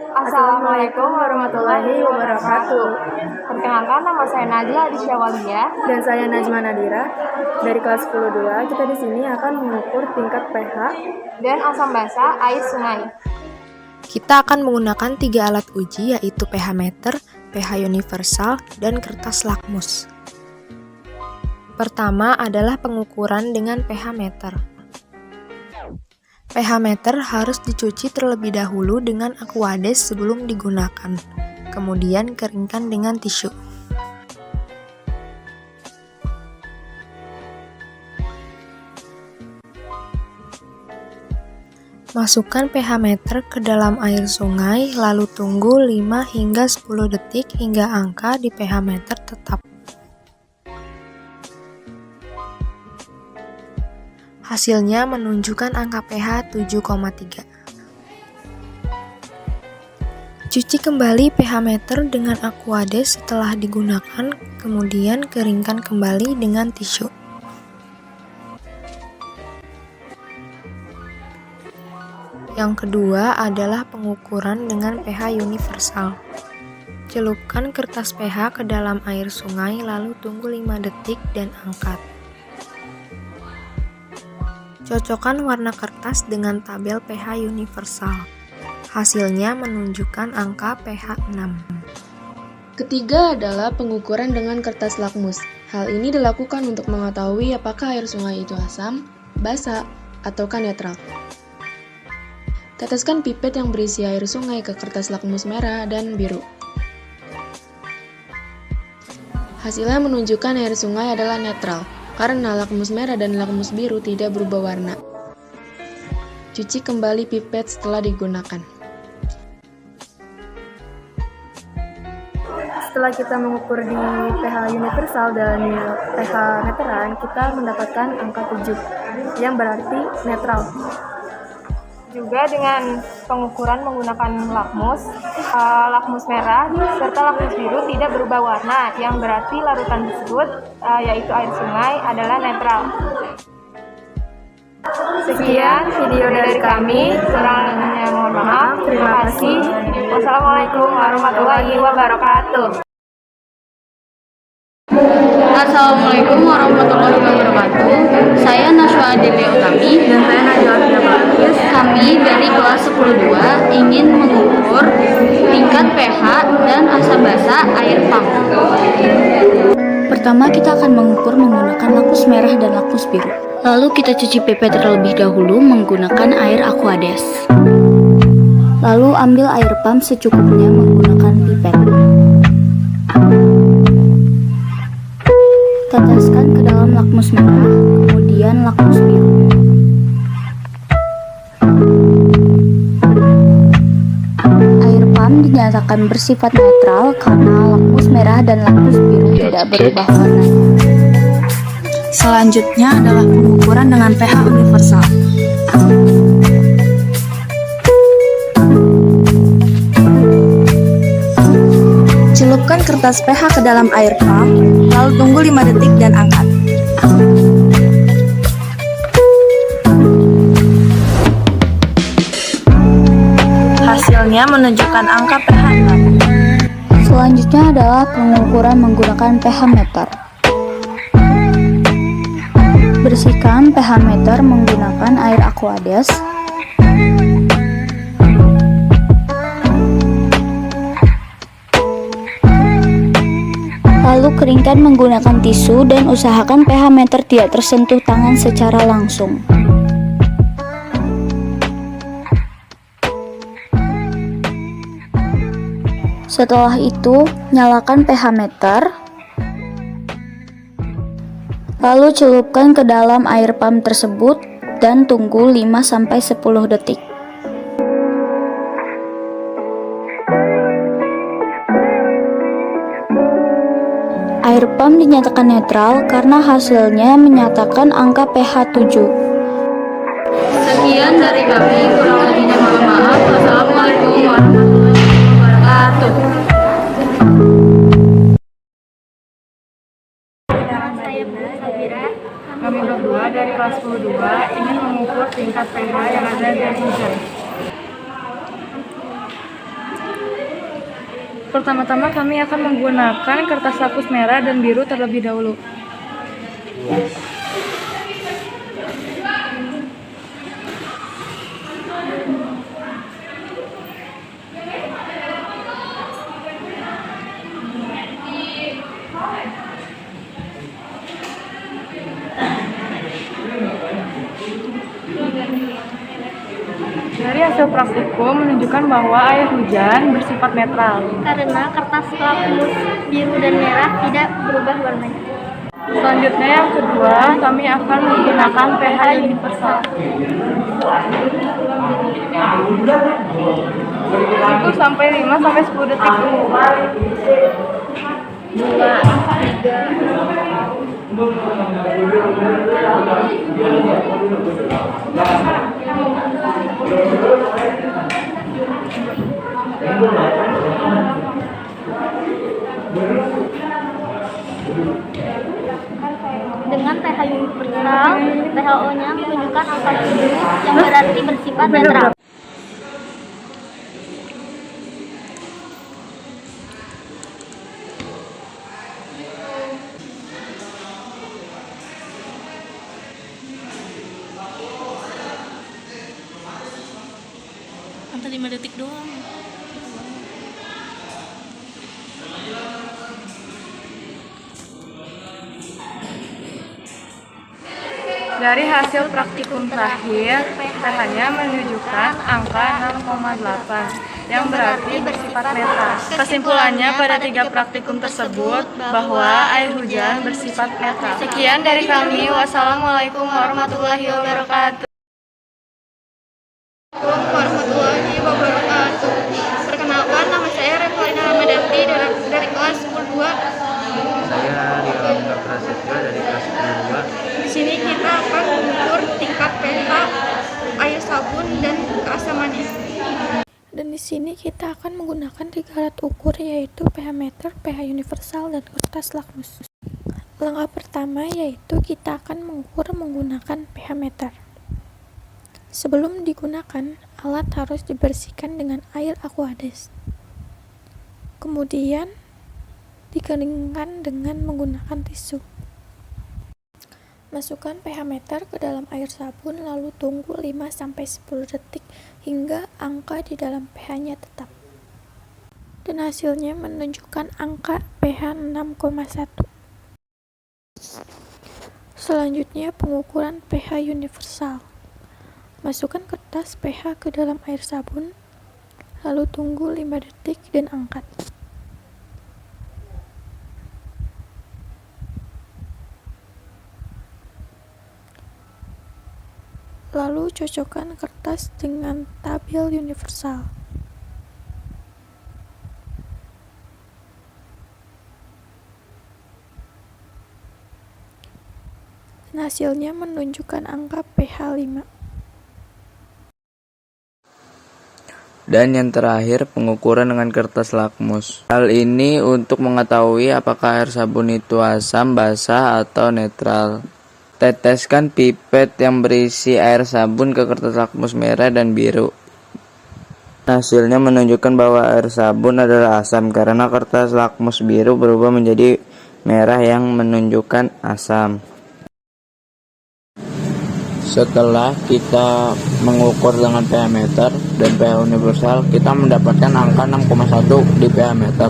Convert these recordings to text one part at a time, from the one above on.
Assalamualaikum warahmatullahi wabarakatuh. Perkenalkan, nama saya Najla Adisyawalia. Dan saya Najma Nadira. Dari kelas 10-2, kita di sini akan mengukur tingkat pH dan asam basa air sungai. Kita akan menggunakan 3 alat uji, yaitu pH meter, pH universal, dan kertas lakmus. Pertama adalah pengukuran dengan pH meter. pH meter harus dicuci terlebih dahulu dengan Aquades sebelum digunakan. Kemudian keringkan dengan tisu. Masukkan pH meter ke dalam air sungai, lalu tunggu 5 hingga 10 detik hingga angka di pH meter tetap. Hasilnya menunjukkan angka pH 7,3. Cuci kembali pH meter dengan Aquades setelah digunakan, kemudian keringkan kembali dengan tisu. Yang kedua adalah pengukuran dengan pH universal. Celupkan kertas pH ke dalam air sungai, lalu tunggu 5 detik dan angkat. Cocokkan warna kertas dengan tabel pH universal. Hasilnya menunjukkan angka pH 6. Ketiga adalah pengukuran dengan kertas lakmus. Hal ini dilakukan untuk mengetahui apakah air sungai itu asam, basa, ataukah netral. Teteskan pipet yang berisi air sungai ke kertas lakmus merah dan biru. Hasilnya menunjukkan air sungai adalah netral, karena lakmus merah dan lakmus biru tidak berubah warna. Cuci kembali pipet setelah digunakan. Setelah kita mengukur di pH universal dan pH meteran, kita mendapatkan angka 7, yang berarti netral. Juga dengan pengukuran menggunakan lakmus merah serta lakmus biru tidak berubah warna, yang berarti larutan tersebut, yaitu air sungai, adalah netral. Sekian video dari kami. Kurangnya mohon maaf. Terima kasih. Wassalamualaikum warahmatullahi wabarakatuh. Assalamualaikum warahmatullahi wabarakatuh. Saya Nashwa Adelia Utami Dan saya Najwa Adisyawalia. Kami dari kelas 10-2 ingin mengukur tingkat pH dan asam basa air pump. Pertama kita akan mengukur menggunakan lakmus merah dan lakmus biru. Lalu kita cuci pipet terlebih dahulu menggunakan air Aquades. Lalu ambil air pump secukupnya menggunakan pipet. Teteskan ke dalam lakmus merah, kemudian lakmus biru. Air pump dinyatakan bersifat netral karena lakmus merah dan lakmus biru tidak berubah warna. Selanjutnya adalah pengukuran dengan pH universal. Celupkan kertas pH ke dalam air pump, lalu tunggu 5 detik dan angkat. Hasilnya menunjukkan angka pH 6. Selanjutnya adalah pengukuran menggunakan pH meter. Bersihkan pH meter menggunakan air Aquades. Lalu keringkan menggunakan tisu dan usahakan pH meter tidak tersentuh tangan secara langsung. Setelah itu, nyalakan pH meter. Lalu celupkan ke dalam air pump tersebut dan tunggu 5-10 detik. Air pump dinyatakan netral karena hasilnya menyatakan angka pH 7. Sekian dari kami, kurang lebihnya mohon maaf. Wassalamualaikum warahmatullahi wabarakatuh. Kami berdua dari kelas 10-2 ingin mengukur tingkat pH yang ada di hujan. Pertama-tama kami akan menggunakan kertas lapis merah dan biru terlebih dahulu. Dari hasil praktikum menunjukkan bahwa air hujan bersifat netral. Karena kertas lakmus biru dan merah tidak berubah warnanya. Selanjutnya yang kedua, kami akan menggunakan pH universal. Itu sampai 5 sampai 10 detik. Dengan pH universal, WHO-nya menunjukkan angka 7 yang berarti bersifat netral. Sampai 5 detik doang. Dari hasil praktikum terakhir, pH-nya menunjukkan angka 6,8 yang berarti bersifat netral. Kesimpulannya pada 3 praktikum tersebut bahwa air hujan bersifat netral. Sekian dari kami. Wassalamualaikum warahmatullahi wabarakatuh. Warahmatullahi wabarakatuh. Perkenalkan, nama saya Revalina Ramadhanti dari kelas 10-2. Saya Rio Prasetyo dari kelas 10-2. Di sini kita akan mengukur tingkat pH air sabun dan keasamannya. Dan di sini kita akan menggunakan 3 alat ukur, yaitu pH meter, pH universal, dan kertas lakmus. Langkah pertama yaitu kita akan mengukur menggunakan pH meter. Sebelum digunakan, alat harus dibersihkan dengan air Aquades. Kemudian dikeringkan dengan menggunakan tisu. Masukkan pH meter ke dalam air sabun, lalu tunggu 5-10 detik hingga angka di dalam pH-nya tetap. Dan hasilnya menunjukkan angka pH 6,1. Selanjutnya pengukuran pH universal. Masukkan kertas pH ke dalam air sabun, lalu tunggu 5 detik dan angkat. Lalu cocokkan kertas dengan tabel universal. Dan hasilnya menunjukkan angka pH 5. Dan yang terakhir, pengukuran dengan kertas lakmus. Hal ini untuk mengetahui apakah air sabun itu asam, basah, atau netral. Teteskan pipet yang berisi air sabun ke kertas lakmus merah dan biru. Hasilnya menunjukkan bahwa air sabun adalah asam karena kertas lakmus biru berubah menjadi merah yang menunjukkan asam. Setelah kita mengukur dengan pH meter dan pH universal, kita mendapatkan angka 6,1 di pH meter.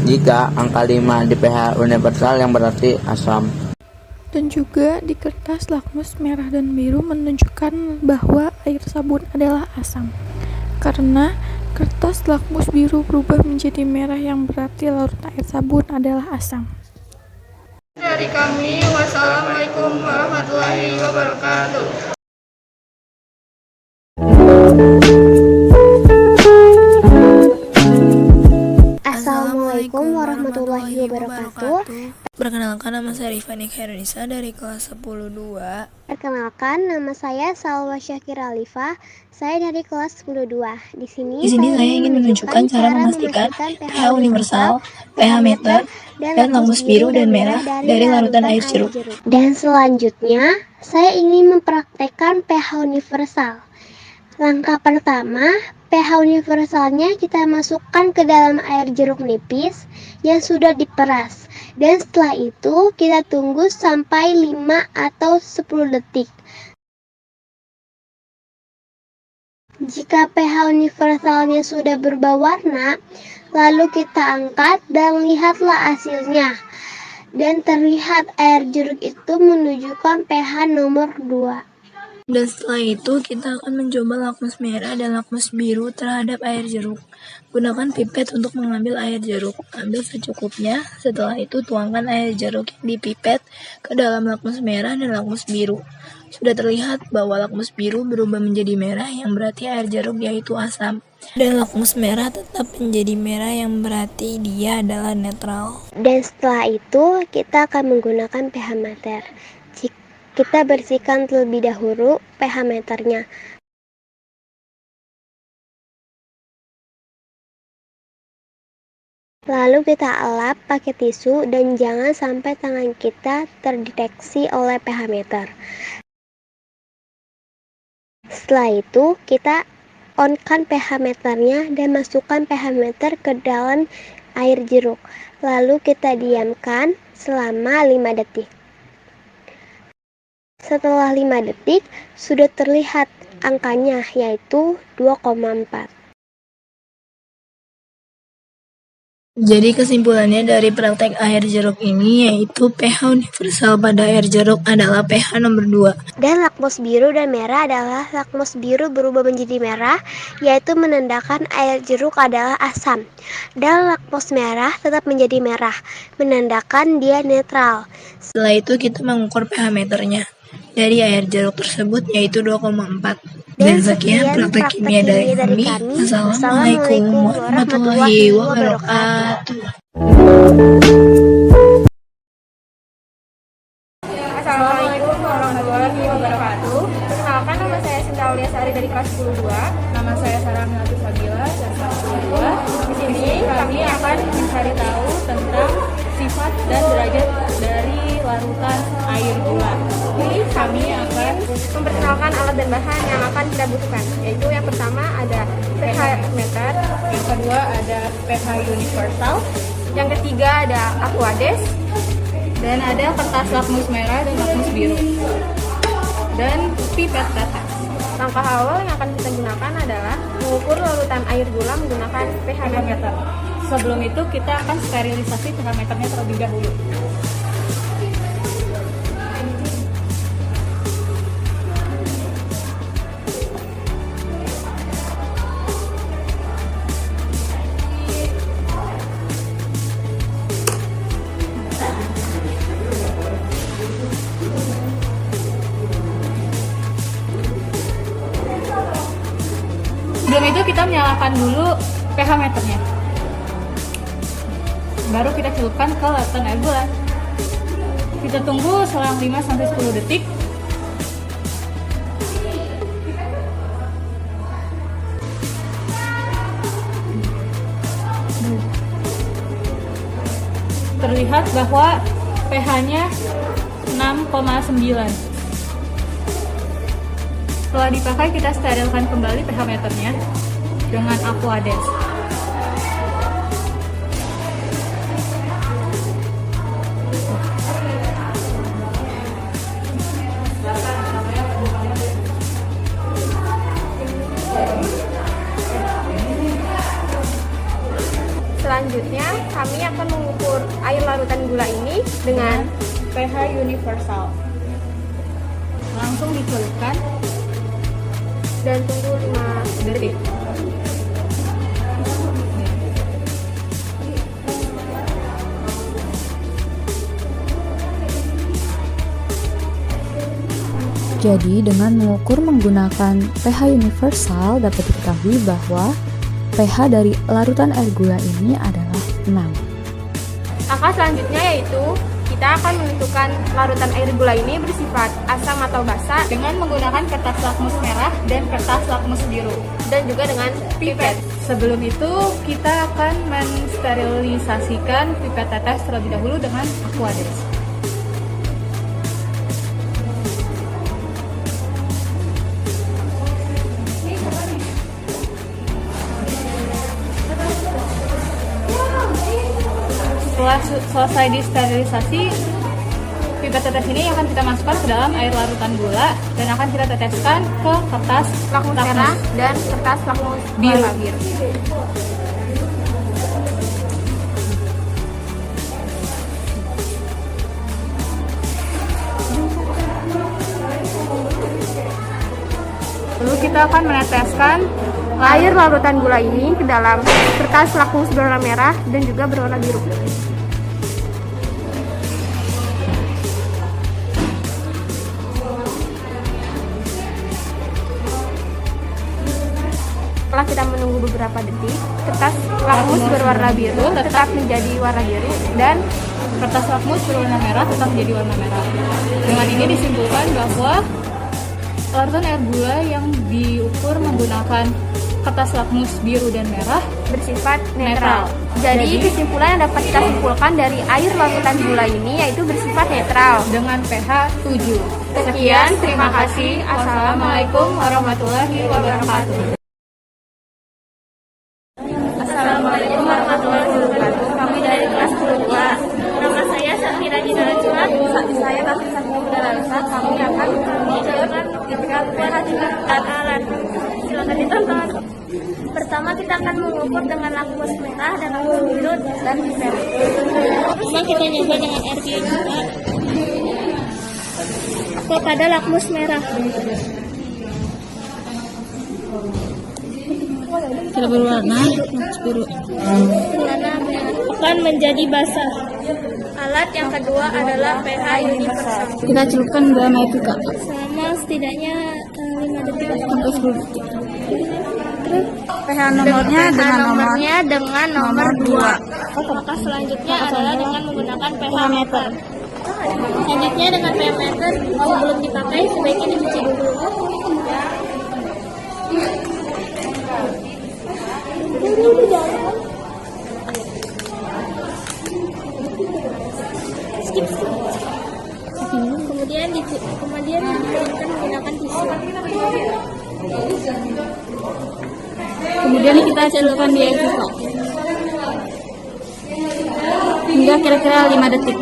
Jika angka 5 di pH universal yang berarti asam. Dan juga di kertas lakmus merah dan biru menunjukkan bahwa air sabun adalah asam. Karena kertas lakmus biru berubah menjadi merah yang berarti larutan air sabun adalah asam. Dari kami, wassalamualaikum warahmatullahi wabarakatuh. Assalamualaikum warahmatullahi wabarakatuh. Perkenalkan, nama saya Rifani Khairunisa dari kelas 10-2. Perkenalkan, nama saya Salwa Syakira Alifah. Saya dari kelas 10-2. Di sini saya ingin menunjukkan cara memastikan pH universal, pH meter, dan lakmus biru dan merah dari larutan air jeruk. Dan selanjutnya, saya ingin mempraktekkan pH universal. Langkah pertama, pH universalnya kita masukkan ke dalam air jeruk nipis yang sudah diperas. Dan setelah itu kita tunggu sampai 5 atau 10 detik. Jika pH universalnya sudah berubah warna, lalu kita angkat dan lihatlah hasilnya. Dan terlihat air jeruk itu menunjukkan pH nomor 2. Dan setelah itu kita akan mencoba lakmus merah dan lakmus biru terhadap air jeruk. Gunakan pipet untuk mengambil air jeruk. Ambil secukupnya. Setelah itu tuangkan air jeruk yang dipipet ke dalam lakmus merah dan lakmus biru. Sudah terlihat bahwa lakmus biru berubah menjadi merah yang berarti air jeruk yaitu asam. Dan lakmus merah tetap menjadi merah yang berarti dia adalah netral. Dan setelah itu kita akan menggunakan pH meter. Kita bersihkan terlebih dahulu pH meternya. Lalu kita elap pakai tisu dan jangan sampai tangan kita terdeteksi oleh pH meter. Setelah itu kita on-kan pH meternya dan masukkan pH meter ke dalam air jeruk. Lalu kita diamkan selama 5 detik. Setelah 5 detik, sudah terlihat angkanya yaitu 2,4. Jadi kesimpulannya dari praktek air jeruk ini yaitu pH universal pada air jeruk adalah pH nomor 2. Dan lakmus biru dan merah adalah lakmus biru berubah menjadi merah, yaitu menandakan air jeruk adalah asam. Dan lakmus merah tetap menjadi merah, menandakan dia netral. Setelah itu kita mengukur pH meternya dari air jeruk tersebut yaitu 2,4. Dan sekian praktek kimia dari kami. Assalamualaikum warahmatullahi wabarakatuh. Assalamualaikum warahmatullahi wabarakatuh. Perkenalkan, nama saya Sinta Aulia Sari dari kelas 12. Nama saya Sarah Melati Sabila dari kelas 12. Di sini kami akan mencari tahu tentang sifat dan derajat dari larutan air gula. kami akan memperkenalkan alat dan bahan yang akan kita butuhkan, yaitu yang pertama ada pH meter, Yang kedua ada pH universal, yang ketiga ada Aquades, dan ada kertas lakmus merah dan lakmus biru, dan pipet tetes. Langkah awal yang akan kita gunakan adalah mengukur larutan air gula menggunakan pH meter. Sebelum itu kita akan sterilisasi pH meternya terlebih dahulu. Sebelum itu kita menyalakan dulu pH meternya. Baru kita celupkan ke larutan air gula. Kita tunggu selang 5-10 detik. Terlihat bahwa pH-nya 6,9. Setelah dipakai, kita sterilkan kembali pH meternya dengan Aquades. Selanjutnya, kami akan mengukur air larutan gula ini dengan pH universal. Langsung dicelupkan dan tunggu 5 detik. Jadi dengan mengukur menggunakan pH universal dapat diketahui bahwa pH dari larutan air gula ini adalah 6. Langkah selanjutnya yaitu kita akan menentukan larutan air gula ini bersifat asam atau basa dengan menggunakan kertas lakmus merah dan kertas lakmus biru, dan juga dengan pipet. Sebelum itu kita akan mensterilisasikan pipet tetes terlebih dahulu dengan Aquades. Setelah selesai disterilisasi, pipet tetes ini akan kita masukkan ke dalam air larutan gula dan akan kita teteskan ke kertas lakmus merah dan kertas lakmus biru. warna biru. Lalu kita akan meneteskan Air larutan gula ini ke dalam kertas lakmus berwarna merah dan juga berwarna biru. Setelah kita menunggu beberapa detik, kertas lakmus berwarna biru tetap menjadi warna biru dan kertas lakmus berwarna merah tetap menjadi warna merah. Dengan ini disimpulkan bahwa larutan air gula yang diukur menggunakan kertas lakmus biru dan merah bersifat netral. Jadi kesimpulan yang dapat kita simpulkan dari air larutan gula ini yaitu bersifat netral dengan pH 7. Sekian, terima kasih. Assalamualaikum warahmatullahi wabarakatuh. Assalamualaikum warahmatullahi wabarakatuh. Kami dari kelas 10 Nama saya Safira Jinara Cula. Saya Taufik Sakti Budalarsa. Kami akan menjalankan kegiatan alat. Silakan ditonton. Pertama kita akan mengukur dengan lakmus merah dan lakmus biru dan pipet. Pertama kita nyoba dengan air biru juga kepada lakmus merah. Tidak berwarna, lakmus biru. Warna merah akan menjadi basah. Alat yang kedua adalah pH universal. Kita celupkan dalam air juga. Selama setidaknya 5 detik Sampai 10 detik. Terus pH nomornya dengan nomor 2. Maka selanjutnya adalah dengan menggunakan pH meter. Selanjutnya dengan pH meter sebelum dipakai sebaiknya dicuci dulu. Kemudian dikirimkan menggunakan tisu. Kemudian kita celupkan di air juga. Hingga kira-kira 5 detik.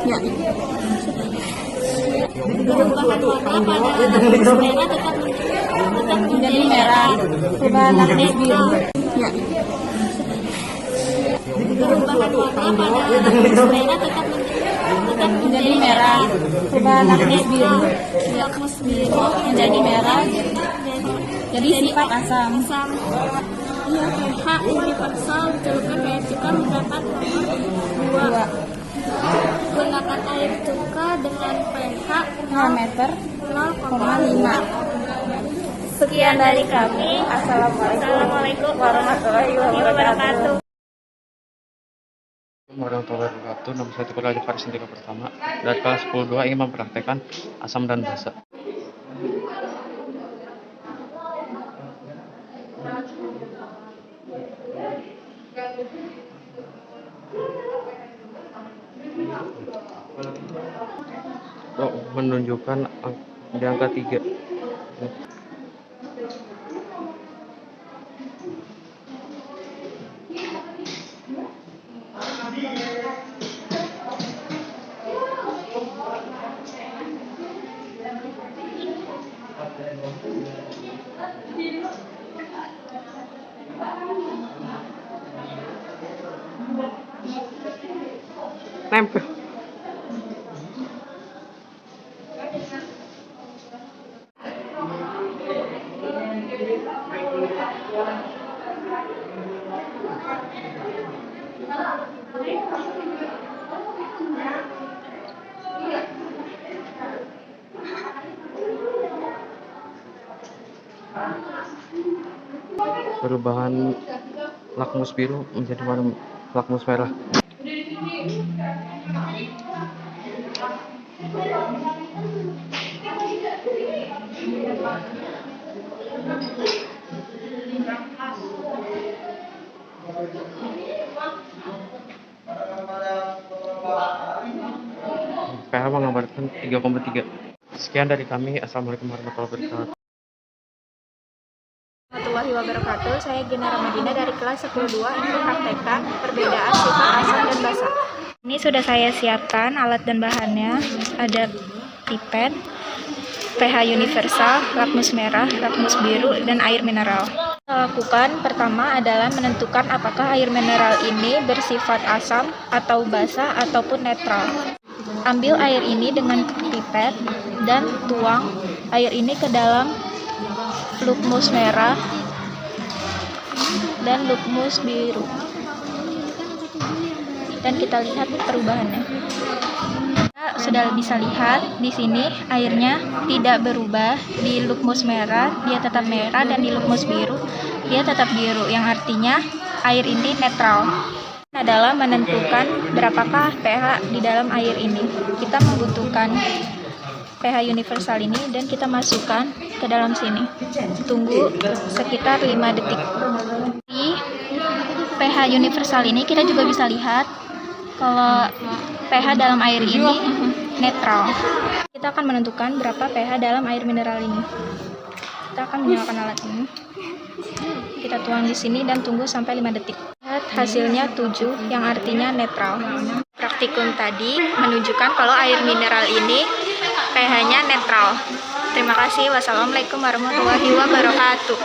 Ya. Perubahan warna pada lakmus merah tetap menjadi merah. Perubahan lakmus biru. Ya. Perubahan warna pada lakmus merah tetap menjadi merah. Perubahan lakmus biru. Lakmus biru Menjadi merah. Jadi sifat asam. Iya, pH universal dicelupkan ke air cuka mendapat nomor 2. Gunakan air cuka dengan pH Parameter 0,5. Sekian dari kami. Assalamualaikum warahmatullahi wabarakatuh. Warahmatullahi wabarakatuh. Nama saya Teguh Raja Faris tingkat pertama dari kelas 10-2 ingin mempraktekkan asam dan basa. Menunjukkan di angka 3. Nempel. Perubahan lakmus biru menjadi warna lakmus merah. pH menggambarkan 3,3. Sekian dari kami. Assalamualaikum warahmatullahi wabarakatuh. warahmatullahi wabarakatuh. Saya Gina Ramadina dari kelas 10-2 yang mempraktekkan perbedaan sifat asam dan basa. Ini sudah saya siapkan alat dan bahannya. Ada pipet, pH universal, lakmus merah, lakmus biru, dan air mineral. Lakukan pertama adalah menentukan apakah air mineral ini bersifat asam atau basa ataupun netral. Ambil air ini dengan pipet dan tuang air ini ke dalam lakmus merah dan lakmus biru. Dan kita lihat perubahannya. Kita sudah bisa lihat di sini airnya tidak berubah. Di lakmus merah dia tetap merah dan di lakmus biru dia tetap biru, yang artinya air ini netral. Adalah menentukan berapakah pH di dalam air ini. Kita membutuhkan pH universal ini dan kita masukkan ke dalam sini. Tunggu sekitar 5 detik. Di pH universal ini kita juga bisa lihat kalau pH dalam air ini netral. Kita akan menentukan berapa pH dalam air mineral ini. Kita akan menyalakan alat ini. Kita tuang di sini dan tunggu sampai 5 detik. Lihat hasilnya 7, yang artinya netral. Praktikum tadi menunjukkan kalau air mineral ini pH-nya netral. Terima kasih. Wassalamualaikum warahmatullahi wabarakatuh.